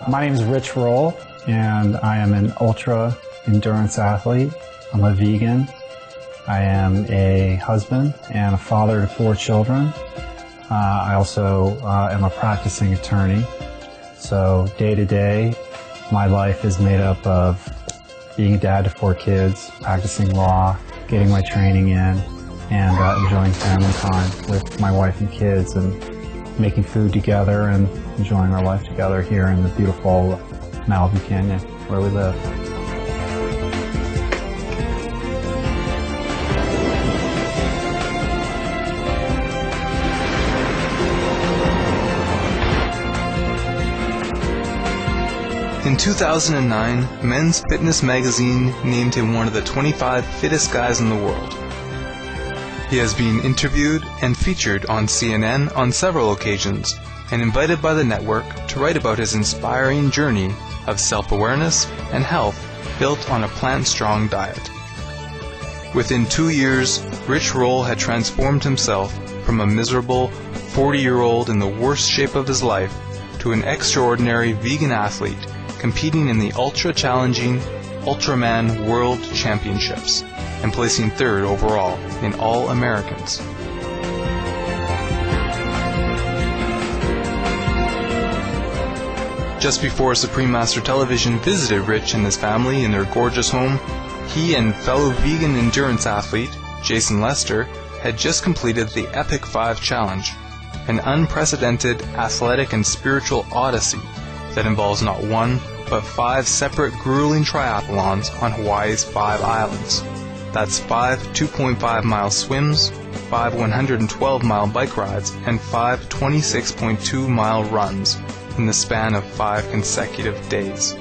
My name is Rich Roll, and I am an ultra endurance athlete. I'm a vegan. I am a husband and a father to 4 children. I also am a practicing attorney. So day to day, my life is made up of being a dad to 4 kids, practicing law, getting my training in, and enjoying family time with my wife and kids, and making food together and enjoying our life together here in the beautiful Malibu Canyon where we live. In 2009, Men's Fitness magazine named him one of the 25 fittest guys in the world. He has been interviewed and featured on CNN on several occasions, and invited by the network to write about his inspiring journey of self-awareness and health built on a plant-strong diet. Within 2 years, Rich Roll had transformed himself from a miserable 40-year-old in the worst shape of his life to an extraordinary vegan athlete competing in the ultra-challenging Ultraman World Championships and placing 3rd overall in All Americans. Just before Supreme Master Television visited Rich and his family in their gorgeous home, he and fellow vegan endurance athlete Jason Lester had just completed the Epic 5 Challenge, an unprecedented athletic and spiritual odyssey that involves not one, but 5 separate grueling triathlons on Hawaii's 5 islands. That's 5 2.5-mile swims, 5 112-mile bike rides, and 5 26.2-mile runs in the span of 5 consecutive days.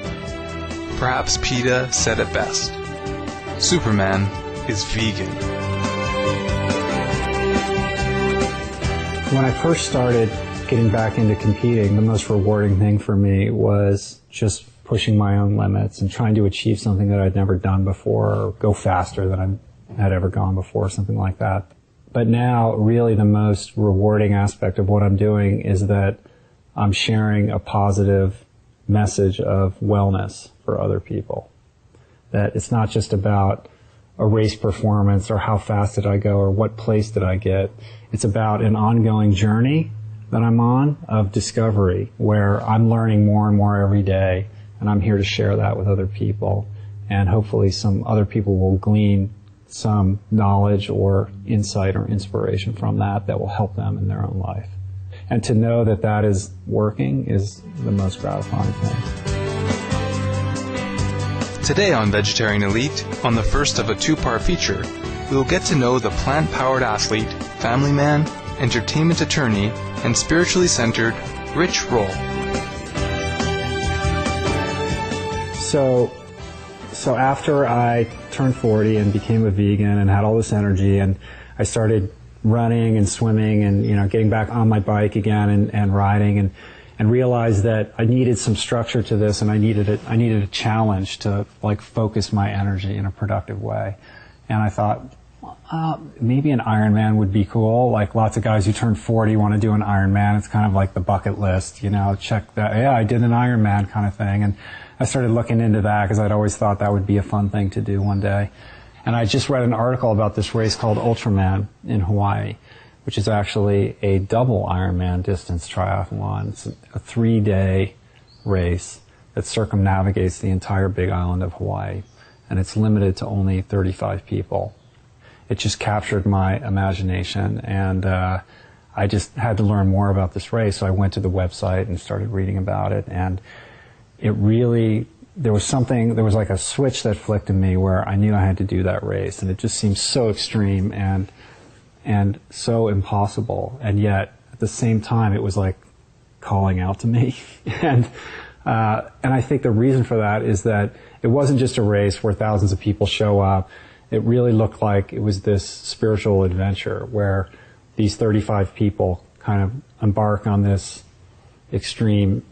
Perhaps PETA said it best: Superman is vegan. When I first started getting back into competing, the most rewarding thing for me was just pushing my own limits and trying to achieve something that I'd never done before, or go faster than I had ever gone before, something like that. But now, really the most rewarding aspect of what I'm doing is that I'm sharing a positive message of wellness for other people. That it's not just about a race performance or how fast did I go or what place did I get. It's about an ongoing journey that I'm on of discovery where I'm learning more and more every day, and I'm here to share that with other people. And hopefully some other people will glean some knowledge or insight or inspiration from that will help them in their own life. And to know that that is working is the most gratifying thing. Today on Vegetarian Elite, on the first of a 2-part feature, we will get to know the plant-powered athlete, family man, entertainment attorney, and spiritually centered Rich Roll. So after I turned 40 and became a vegan and had all this energy, and I started running and swimming and getting back on my bike again and riding, and realized that I needed some structure to this, and I needed a challenge to focus my energy in a productive way. And I thought, maybe an Ironman would be cool. Like lots of guys who turn 40 want to do an Ironman. It's kind of like the bucket list, check that. Yeah, I did an Ironman kind of thing. And I started looking into that because I'd always thought that would be a fun thing to do one day. And I just read an article about this race called Ultraman in Hawaii, which is actually a double Ironman distance triathlon. It's a 3-day race that circumnavigates the entire big island of Hawaii. And it's limited to only 35 people. It just captured my imagination, and I just had to learn more about this race. So I went to the website and started reading about it, and it really, there was like a switch that flicked in me where I knew I had to do that race, and it just seemed so extreme and so impossible, and yet at the same time it was like calling out to me. And I think the reason for that is that it wasn't just a race where thousands of people show up. It really looked like it was this spiritual adventure where these 35 people kind of embark on this extreme,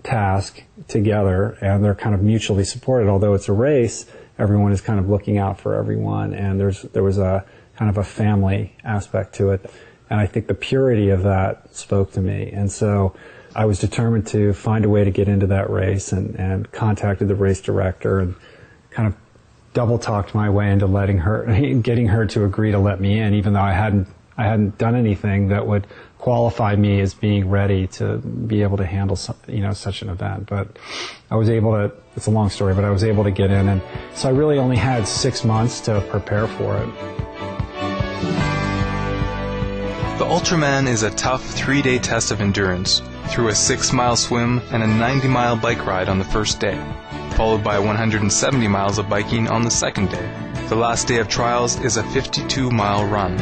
task together, and they're kind of mutually supported. Although it's a race, everyone is kind of looking out for everyone, and there was a kind of a family aspect to it. And I think the purity of that spoke to me. And so I was determined to find a way to get into that race, and contacted the race director and kind of double talked my way into getting her to agree to let me in, even though I hadn't done anything that would qualify me as being ready to be able to handle such an event. But I was able to, it's a long story, but I was able to get in, and so I really only had 6 months to prepare for it. The Ultraman is a tough 3-day test of endurance through a 6-mile swim and a 90-mile bike ride on the first day, followed by 170 miles of biking on the second day. The last day of trials is a 52-mile run.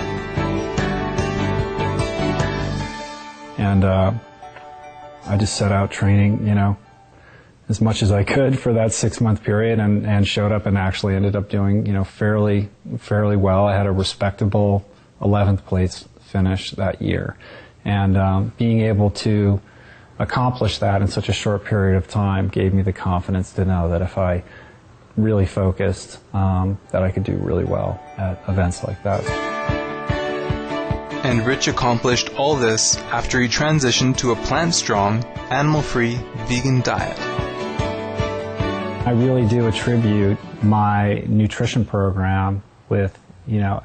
And I just set out training, as much as I could for that 6-month period, and showed up and actually ended up doing, fairly well. I had a respectable 11th place finish that year. And being able to accomplish that in such a short period of time gave me the confidence to know that if I really focused, that I could do really well at events like that. And Rich accomplished all this after he transitioned to a plant-strong, animal-free, vegan diet. I really do attribute my nutrition program with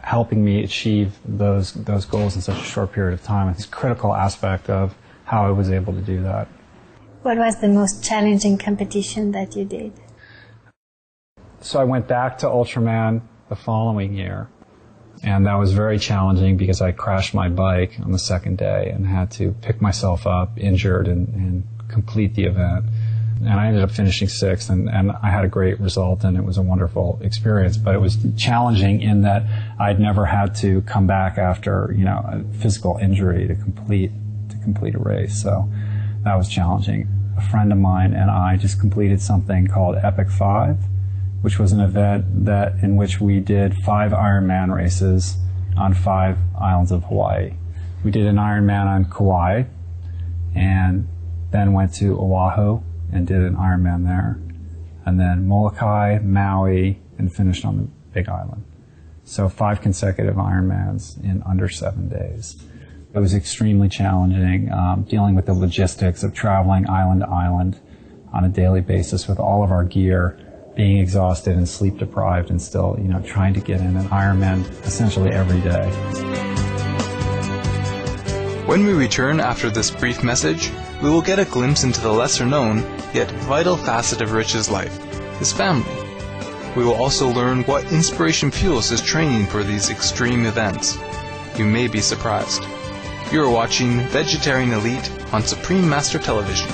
helping me achieve those goals in such a short period of time. It's a critical aspect of how I was able to do that. What was the most challenging competition that you did? So I went back to Ultraman the following year, and that was very challenging because I crashed my bike on the second day and had to pick myself up injured and complete the event. And I ended up finishing 6th, and I had a great result, and it was a wonderful experience. But it was challenging in that I'd never had to come back after, a physical injury to complete a race. So that was challenging. A friend of mine and I just completed something called Epic 5, which was an event in which we did 5 Ironman races on 5 islands of Hawaii. We did an Ironman on Kauai, and then went to Oahu and did an Ironman there, and then Molokai, Maui, and finished on the Big Island. So 5 consecutive Ironmans in under 7 days. It was extremely challenging, dealing with the logistics of traveling island to island on a daily basis with all of our gear, being exhausted and sleep deprived, and still, trying to get in an Ironman essentially every day. When we return after this brief message, we will get a glimpse into the lesser-known, yet vital facet of Rich's life, his family. We will also learn what inspiration fuels his training for these extreme events. You may be surprised. You are watching Vegetarian Elite on Supreme Master Television.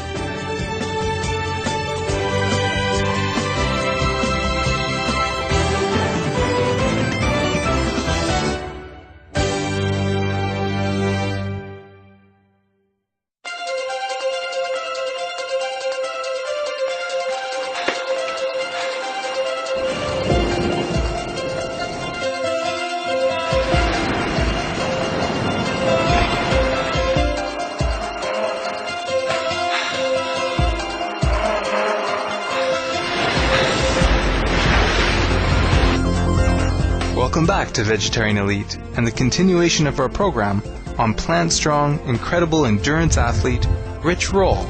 Welcome back to Vegetarian Elite and the continuation of our program on plant-strong, incredible endurance athlete, Rich Roll.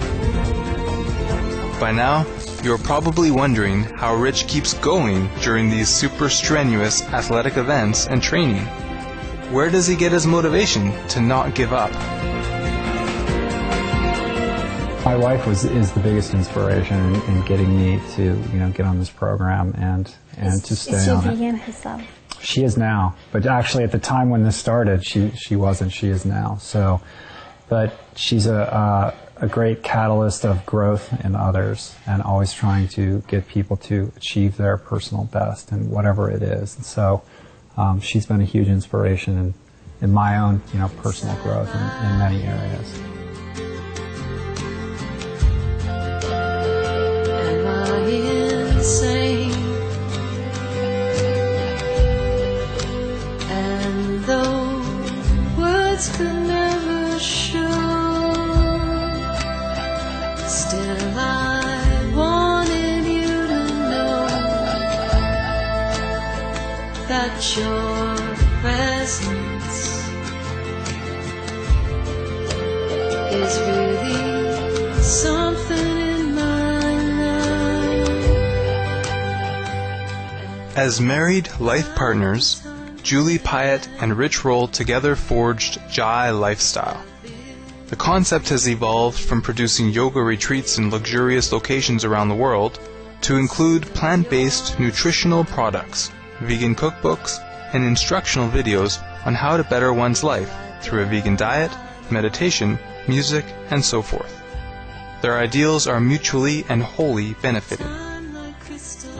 By now, you're probably wondering how Rich keeps going during these super strenuous athletic events and training. Where does he get his motivation to not give up? My wife is the biggest inspiration in getting me to get on this program and to stay on it. Is she vegan herself? She is now, but actually at the time when this started, she wasn't. She is now. So, but she's a great catalyst of growth in others, and always trying to get people to achieve their personal best and whatever it is. And so, she's been a huge inspiration in my own personal growth in many areas. Am I insane? And though words could never show, still I wanted you to know that your presence is really As married life partners, Julie Pyatt and Rich Roll together forged Jai Lifestyle. The concept has evolved from producing yoga retreats in luxurious locations around the world to include plant-based nutritional products, vegan cookbooks, and instructional videos on how to better one's life through a vegan diet, meditation, music, and so forth. Their ideals are mutually and wholly benefiting.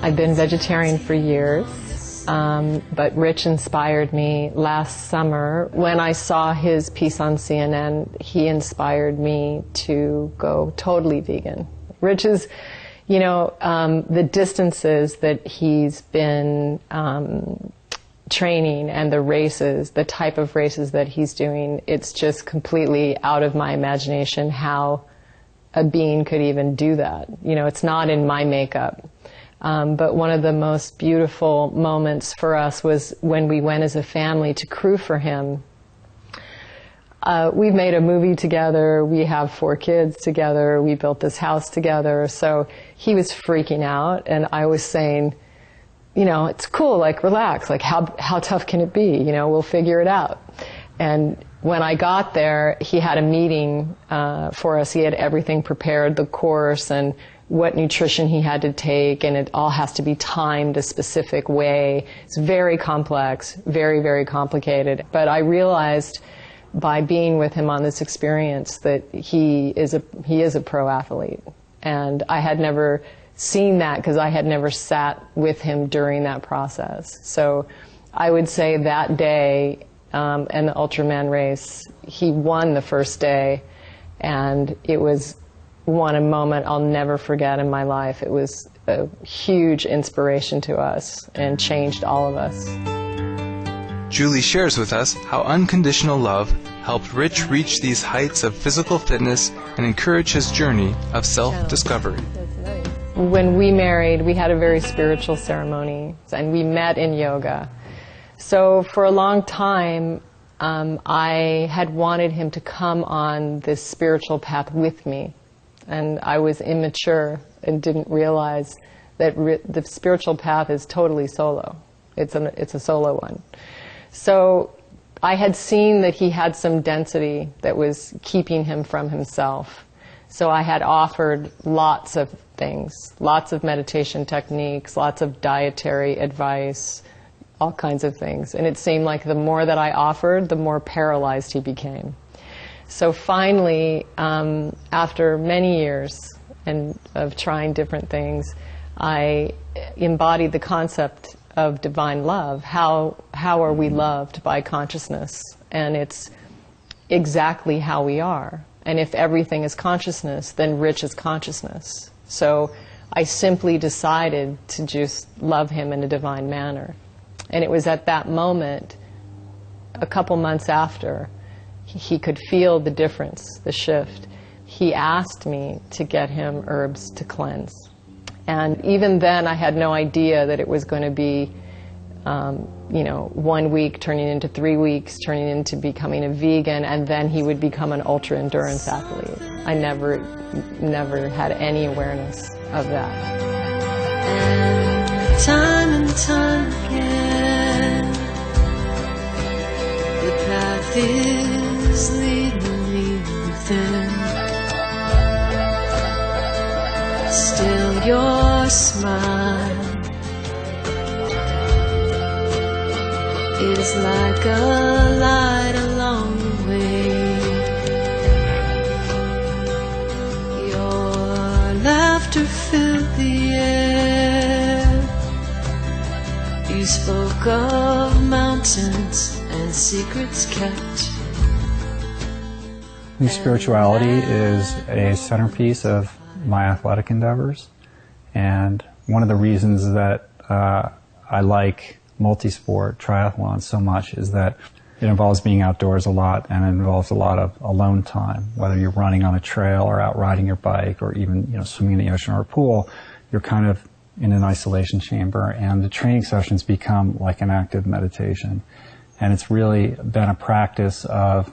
I've been vegetarian for years, but Rich inspired me last summer. When I saw his piece on CNN, he inspired me to go totally vegan. Rich is, the distances that he's been training and the races, the type of races that he's doing, it's just completely out of my imagination how a being could even do that. It's not in my makeup. But one of the most beautiful moments for us was when we went as a family to crew for him. We've made a movie together. We have 4 kids together. We built this house together. So he was freaking out, and I was saying, it's cool, like, relax, like, how tough can it be? We'll figure it out. And when I got there, he had a meeting for us. He had everything prepared, the course and what nutrition he had to take, and it all has to be timed a specific way. It's very complex, very, very complicated. But I realized by being with him on this experience that he is a pro athlete. And I had never seen that because I had never sat with him during that process. So I would say that day in the Ultraman race, he won the first day, and it was a moment I'll never forget in my life. It was a huge inspiration to us and changed all of us. Julie shares with us how unconditional love helped Rich reach these heights of physical fitness and encourage his journey of self-discovery. When we married, we had a very spiritual ceremony, and we met in yoga. So for a long time, I had wanted him to come on this spiritual path with me. And I was immature and didn't realize that the spiritual path is totally solo. It's a solo one. So I had seen that he had some density that was keeping him from himself. So I had offered lots of things, lots of meditation techniques, lots of dietary advice, all kinds of things. And it seemed like the more that I offered, the more paralyzed he became. So finally, after many years of trying different things, I embodied the concept of divine love. How are we loved by consciousness? And it's exactly how we are. And if everything is consciousness, then Rich is consciousness. So I simply decided to just love him in a divine manner. And it was at that moment, a couple months after, he could feel the difference, the shift. He asked me to get him herbs to cleanse. And even then, I had no idea that it was going to be, 1 week turning into 3 weeks, turning into becoming a vegan, and then he would become an ultra-endurance athlete. I never had any awareness of that. And time again, the path is leading me within. Still your smile is like a light along the way. Your laughter filled the air. You spoke of mountains and secrets kept. Spirituality is a centerpiece of my athletic endeavors, and one of the reasons that I like multi-sport triathlon so much is that it involves being outdoors a lot, and it involves a lot of alone time. Whether you're running on a trail or out riding your bike or even swimming in the ocean or a pool, you're kind of in an isolation chamber, and the training sessions become like an active meditation. And it's really been a practice of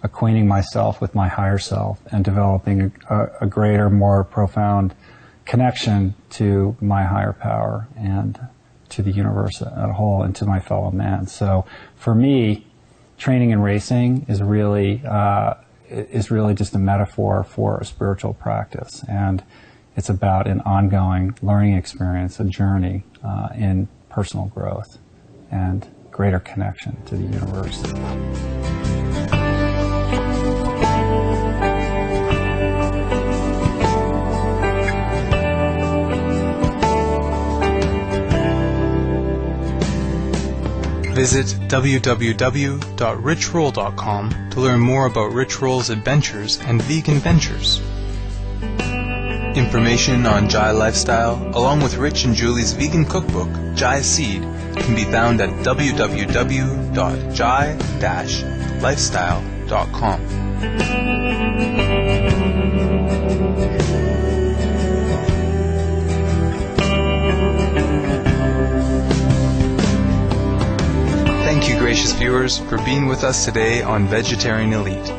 acquainting myself with my higher self and developing a greater, more profound connection to my higher power, and to the universe as a whole and to my fellow man. So for me, training and racing is really just a metaphor for a spiritual practice, and it's about an ongoing learning experience, a journey in personal growth and greater connection to the universe. Visit www.richroll.com to learn more about Rich Roll's adventures and vegan ventures. Information on Jai Lifestyle, along with Rich and Julie's vegan cookbook, Jai Seed, can be found at www.jai-lifestyle.com. Thank you, gracious viewers, for being with us today on Vegetarian Elite.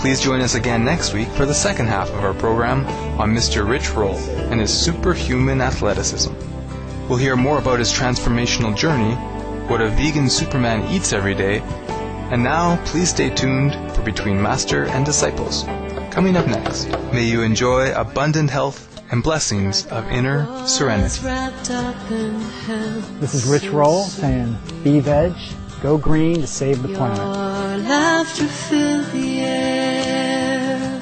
Please join us again next week for the second half of our program on Mr. Rich Roll and his superhuman athleticism. We'll hear more about his transformational journey, what a vegan Superman eats every day, and now please stay tuned for Between Master and Disciples. Coming up next, may you enjoy abundant health and blessings of inner serenity. This is Rich Roll saying, be veg, go green to save the planet. Laughter fill the air.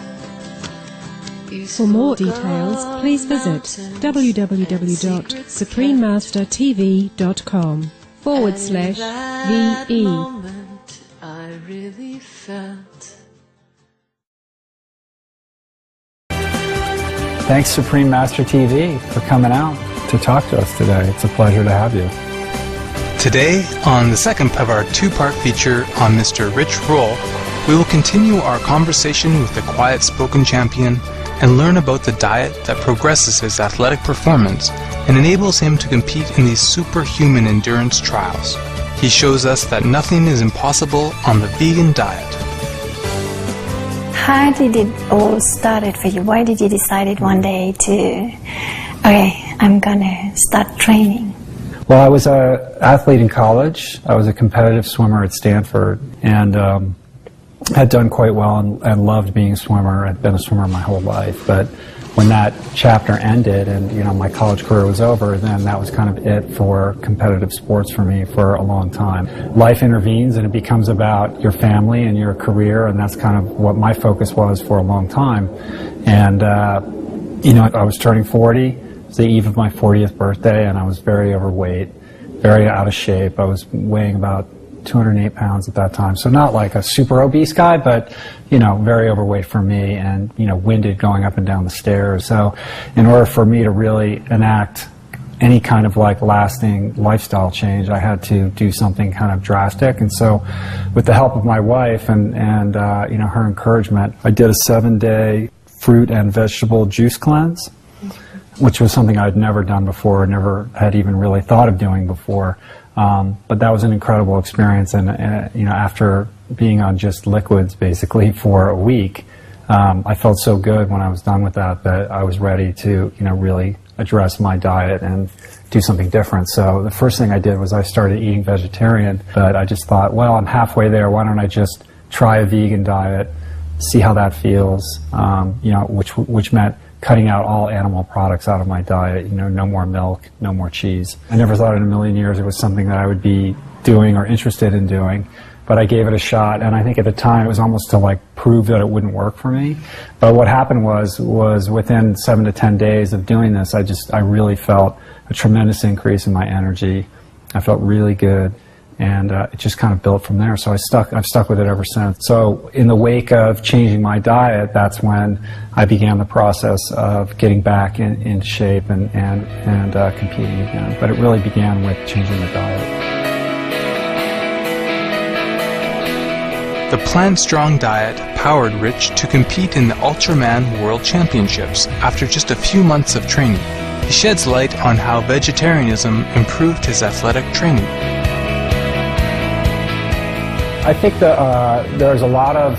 For more details, please visit www.suprememastertv.com/VE. I really felt. Thanks, Supreme Master TV, for coming out to talk to us today. It's a pleasure to have you. Today, on the second of our two-part feature on Mr. Rich Roll, we will continue our conversation with the quiet-spoken champion and learn about the diet that progresses his athletic performance and enables him to compete in these superhuman endurance trials. He shows us that nothing is impossible on the vegan diet. How did it all started for you? Why did you decide one day to, okay, I'm gonna start training? Well, I was an athlete in college. I was a competitive swimmer at Stanford, and had done quite well and loved being a swimmer. I'd been a swimmer my whole life, but when that chapter ended and my college career was over, then that was kind of it for competitive sports for me for a long time. Life intervenes and it becomes about your family and your career, and that's kind of what my focus was for a long time. And I was turning 40. It was the eve of my 40th birthday, and I was very overweight, very out of shape. I was weighing about 208 pounds at that time, so not like a super obese guy, but very overweight for me, and winded going up and down the stairs. So in order for me to really enact any kind of lasting lifestyle change, I had to do something kind of drastic. And so with the help of my wife and her encouragement, I did a 7-day fruit and vegetable juice cleanse, which was something I'd never done before, never had even really thought of doing before. But that was an incredible experience, and after being on just liquids basically for a week, I felt so good when I was done with that I was ready to really address my diet and do something different. So the first thing I did was I started eating vegetarian, but I just thought, well, I'm halfway there, why don't I just try a vegan diet, see how that feels, which meant cutting out all animal products out of my diet, no more milk, no more cheese. I never thought in a million years it was something that I would be doing or interested in doing, but I gave it a shot, and I think at the time it was almost to prove that it wouldn't work for me. But what happened was within 7 to 10 days of doing this, I really felt a tremendous increase in my energy. I felt really good. And it just kind of built from there. So I've stuck with it ever since. So in the wake of changing my diet, that's when I began the process of getting back in shape and competing again. But it really began with changing the diet. The Plant Strong diet powered Rich to compete in the Ultraman World Championships after just a few months of training. He sheds light on how vegetarianism improved his athletic training. I think that there's a lot of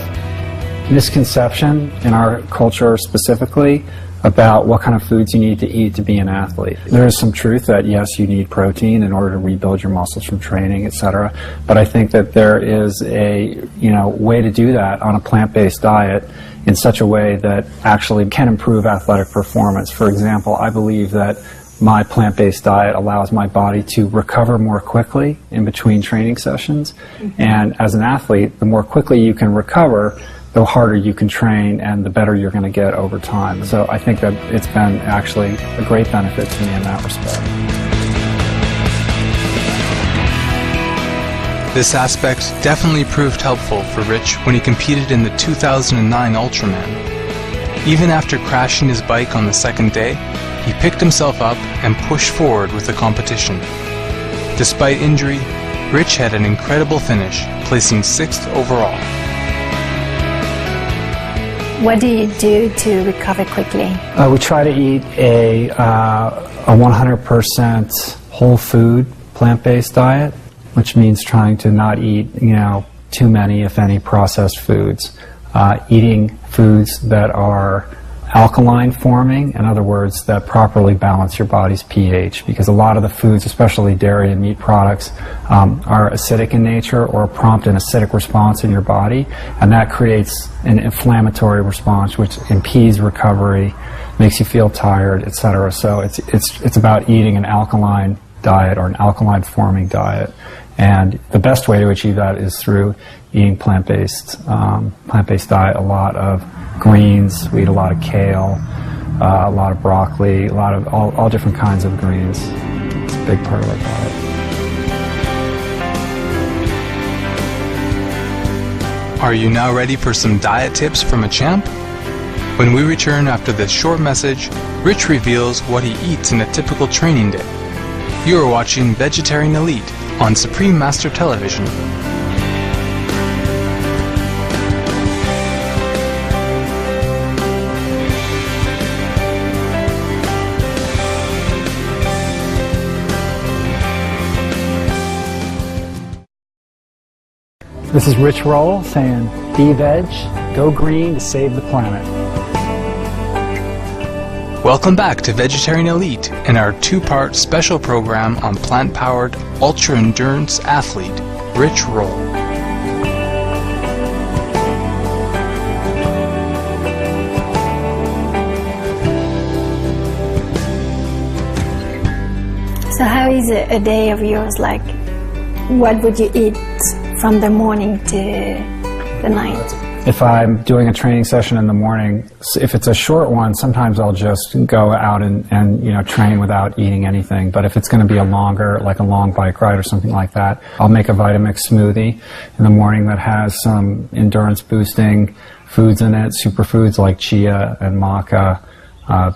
misconception in our culture specifically about what kind of foods you need to eat to be an athlete. There is some truth that yes, you need protein in order to rebuild your muscles from training, etc. But I think that there is a way to do that on a plant-based diet in such a way that actually can improve athletic performance. For example, I believe that my plant-based diet allows my body to recover more quickly in between training sessions. And as an athlete, the more quickly you can recover, the harder you can train and the better you're going to get over time. So I think that it's been actually a great benefit to me in that respect. This aspect definitely proved helpful for Rich when he competed in the 2009 Ultraman. Even after crashing his bike on the second day, he picked himself up and pushed forward with the competition. Despite injury, Rich had an incredible finish, placing 6th overall. What do you do to recover quickly? We try to eat a 100% whole food plant-based diet, which means trying to not eat, too many, if any, processed foods. Eating foods that are alkaline forming, in other words, that properly balance your body's pH, because a lot of the foods, especially dairy and meat products, are acidic in nature or prompt an acidic response in your body, and that creates an inflammatory response which impedes recovery, makes you feel tired, etc. So it's about eating an alkaline diet or an alkaline forming diet, and the best way to achieve that is through eating plant-based diet. A lot of greens. We eat a lot of kale, a lot of broccoli, a lot of all different kinds of greens. It's a big part of our diet. Are you now ready for some diet tips from a champ? When we return after this short message, Rich reveals what he eats in a typical training day. You are watching Vegetarian Elite on Supreme Master Television. This is Rich Roll saying, be veg, go green to save the planet. Welcome back to Vegetarian Elite and our two-part special program on plant-powered ultra-endurance athlete, Rich Roll. So how is a day of yours like? What would you eat from the morning to the night? If I'm doing a training session in the morning, if it's a short one, sometimes I'll just go out and train without eating anything. But if it's going to be a longer, like a long bike ride or something like that, I'll make a Vitamix smoothie in the morning that has some endurance boosting foods in it, superfoods like chia and maca,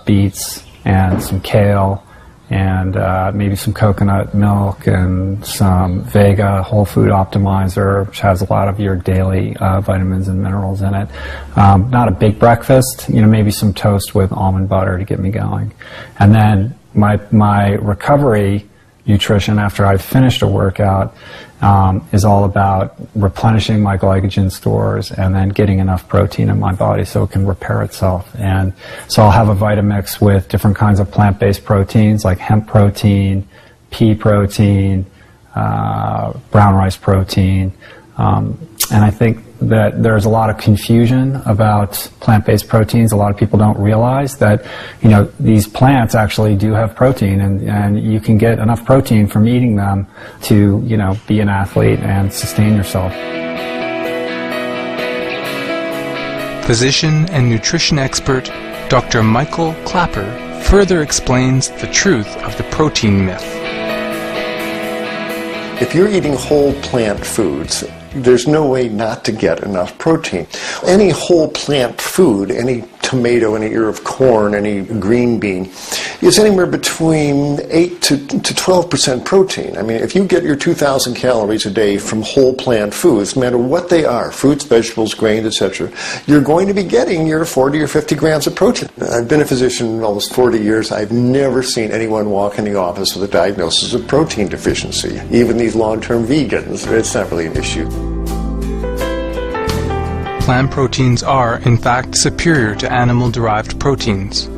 beets, and some kale, and maybe some coconut milk and some Vega whole food optimizer, which has a lot of your daily vitamins and minerals in it. Not a big breakfast, maybe some toast with almond butter to get me going. And then my recovery nutrition after I've finished a workout is all about replenishing my glycogen stores and then getting enough protein in my body so it can repair itself. And so I'll have a Vitamix with different kinds of plant-based proteins like hemp protein, pea protein, brown rice protein, and I think that there's a lot of confusion about plant-based proteins. A lot of people don't realize that, these plants actually do have protein, and you can get enough protein from eating them to, be an athlete and sustain yourself. Physician and nutrition expert Dr. Michael Clapper further explains the truth of the protein myth. If you're eating whole plant foods, there's no way not to get enough protein. Any whole plant food, any tomato, any ear of corn, any green bean, is anywhere between 8 to 12% protein. I mean, if you get your 2,000 calories a day from whole plant foods, no matter what they are, fruits, vegetables, grains, etc., you're going to be getting your 40 or 50 grams of protein. I've been a physician almost 40 years. I've never seen anyone walk in the office with a diagnosis of protein deficiency. Even these long-term vegans, it's not really an issue. Plant proteins are, in fact, superior to animal-derived proteins.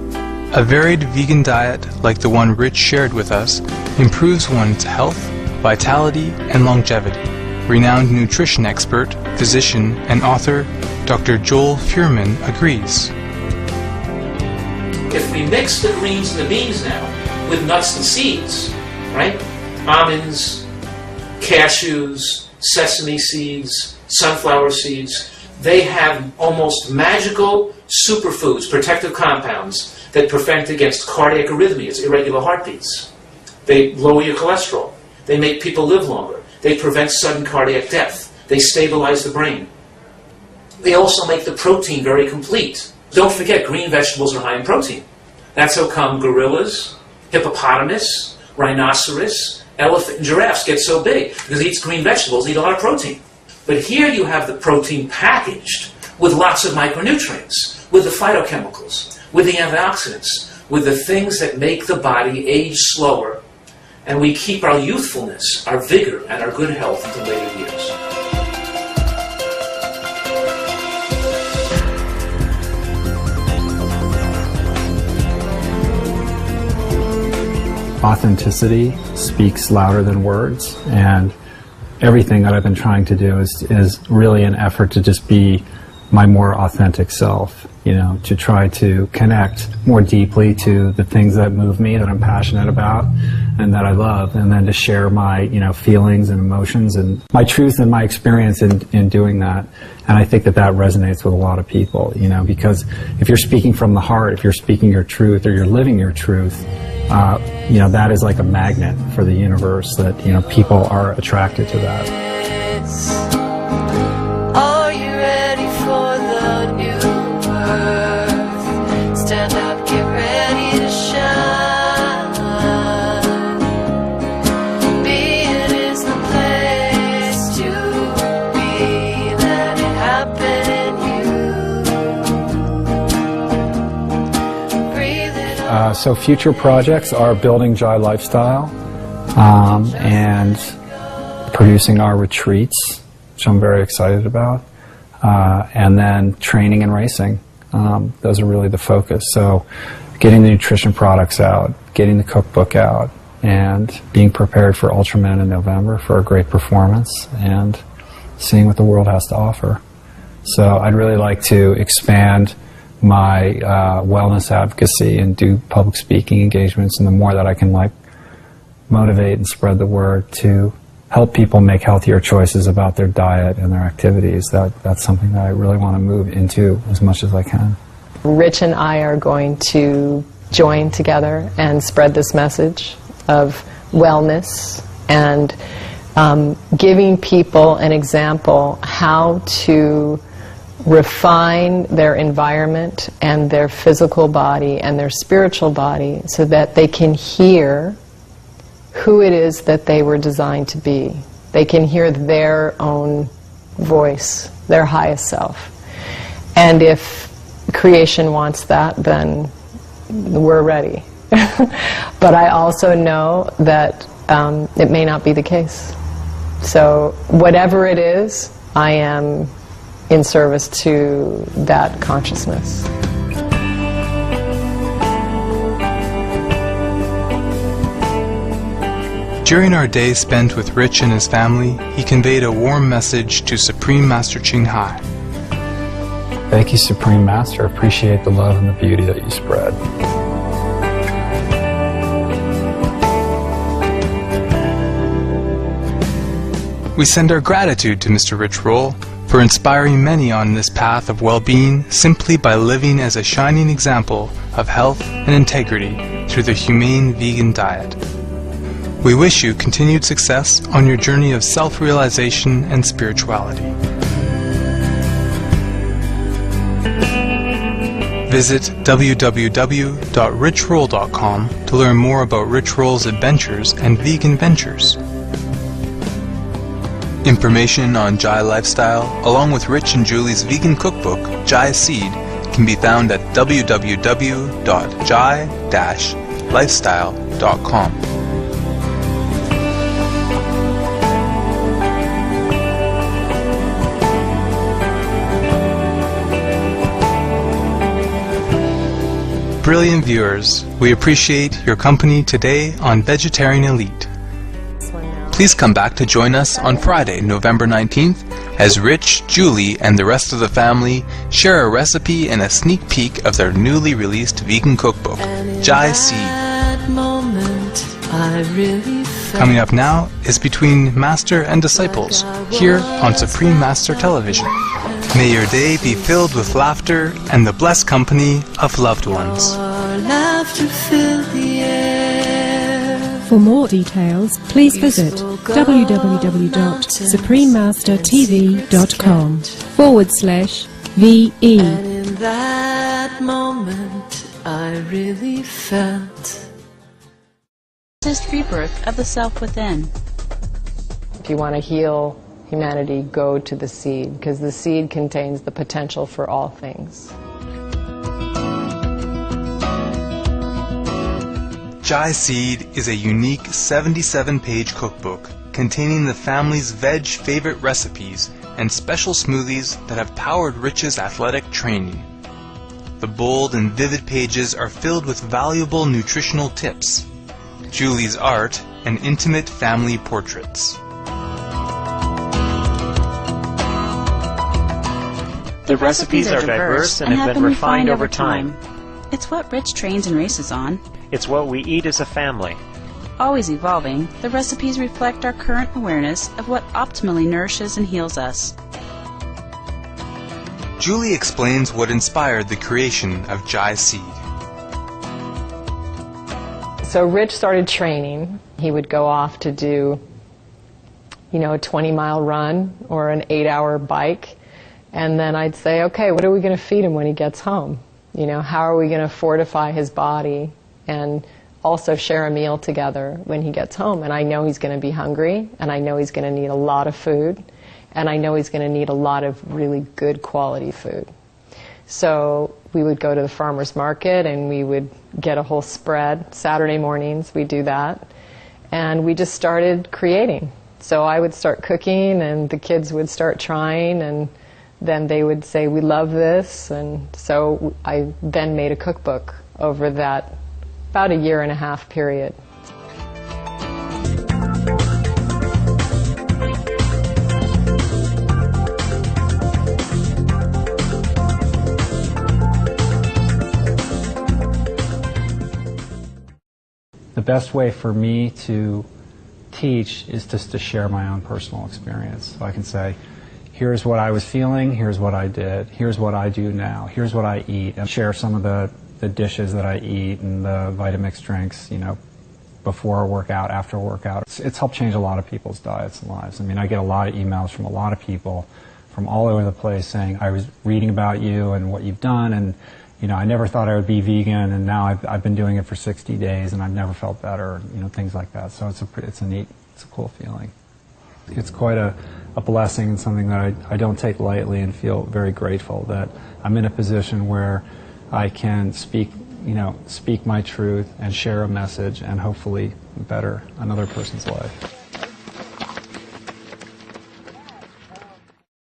A varied vegan diet like the one Rich shared with us improves one's health, vitality, and longevity. Renowned nutrition expert, physician, and author Dr. Joel Fuhrman agrees. If we mix the greens and the beans now with nuts and seeds, right? Almonds, cashews, sesame seeds, sunflower seeds, they have almost magical superfoods, protective compounds that prevent against cardiac arrhythmias, irregular heartbeats. They lower your cholesterol. They make people live longer. They prevent sudden cardiac death. They stabilize the brain. They also make the protein very complete. Don't forget, green vegetables are high in protein. That's how come gorillas, hippopotamus, rhinoceros, elephant, and giraffes get so big, because they eat green vegetables, eat a lot of protein. But here you have the protein packaged with lots of micronutrients, with the phytochemicals, with the antioxidants, with the things that make the body age slower, and we keep our youthfulness, our vigor, and our good health into later years. Authenticity speaks louder than words, and everything that I've been trying to do is really an effort to just be my more authentic self, you know, to try to connect more deeply to the things that move me, that I'm passionate about, and that I love, and then to share my, you know, feelings and emotions and my truth and my experience in doing that. And I think that that resonates with a lot of people, you know, because if you're speaking from the heart, if you're speaking your truth or you're living your truth, you know, that is like a magnet for the universe, that, you know, people are attracted to that. Are you ready for the new birth? Stand up, get ready to shine. Being is the place to be. Let it happen in you. Breathe it out. So future projects are building Jai Lifestyle and producing our retreats, which I'm very excited about, and then training and racing. Those are really the focus. So getting the nutrition products out, getting the cookbook out, and being prepared for Ultraman in November for a great performance, and seeing what the world has to offer. So I'd really like to expand my wellness advocacy and do public speaking engagements, and the more that I can like motivate and spread the word to help people make healthier choices about their diet and their activities, that's something that I really want to move into as much as I can. Rich and I are going to join together and spread this message of wellness and giving people an example how to refine their environment and their physical body and their spiritual body so that they can hear who it is that they were designed to be. They can hear their own voice, their highest self. And if creation wants that, then we're ready. But I also know that it may not be the case. So whatever it is, I am in service to that consciousness. During our day spent with Rich and his family, he conveyed a warm message to Supreme Master Ching Hai. Thank you, Supreme Master. Appreciate the love and the beauty that you spread. We send our gratitude to Mr. Rich Roll for inspiring many on this path of well-being simply by living as a shining example of health and integrity through the humane vegan diet. We wish you continued success on your journey of self-realization and spirituality. Visit www.richroll.com to learn more about Rich Roll's adventures and vegan ventures. Information on Jai Lifestyle, along with Rich and Julie's vegan cookbook, Jai Seed, can be found at www.jai-lifestyle.com. brilliant viewers, we appreciate your company today on Vegetarian Elite. Please come back to join us on Friday, November 19th, as Rich, Julie, and the rest of the family share a recipe and a sneak peek of their newly released vegan cookbook, Jai Seed. Coming up now is Between Master and Disciples, here on Supreme Master Television. May your day be filled with laughter and the blessed company of loved ones. For more details, please visit www.suprememastertv.com/VE. And in that moment, I really felt rebirth of the self within. If you want to heal humanity, go to the seed, because the seed contains the potential for all things. Jai Seed is a unique 77-page cookbook containing the family's veg favorite recipes and special smoothies that have powered Rich's athletic training. The bold and vivid pages are filled with valuable nutritional tips, Julie's art, and intimate family portraits. The recipes are diverse and have been refined over time. It's what Rich trains and races on. It's what we eat as a family. Always evolving, the recipes reflect our current awareness of what optimally nourishes and heals us. Julie explains what inspired the creation of Jai Seed. So Rich started training. He would go off to do, a 20-mile run or an 8-hour bike. And then I'd say, okay, what are we going to feed him when he gets home? How are we going to fortify his body and also share a meal together when he gets home? And I know he's going to be hungry, and I know he's going to need a lot of food, and I know he's going to need a lot of really good quality food. So we would go to the farmer's market and we would get a whole spread. Saturday mornings we do that. And we just started creating. So I would start cooking and the kids would start trying, and then they would say, we love this. And so I then made a cookbook over that about a 1.5 year period. The best way for me to teach is just to share my own personal experience. So I can say, here's what I was feeling, here's what I did, here's what I do now, here's what I eat, and share some of the dishes that I eat and the Vitamix drinks, before a workout, after a workout. It's helped change a lot of people's diets and lives. I mean, I get a lot of emails from a lot of people from all over the place saying, I was reading about you and what you've done, and I never thought I would be vegan, and now I've been doing it for 60 days, and I've never felt better, things like that. So it's a cool feeling. It's quite a blessing and something that I don't take lightly, and feel very grateful that I'm in a position where I can speak my truth and share a message and hopefully better another person's life.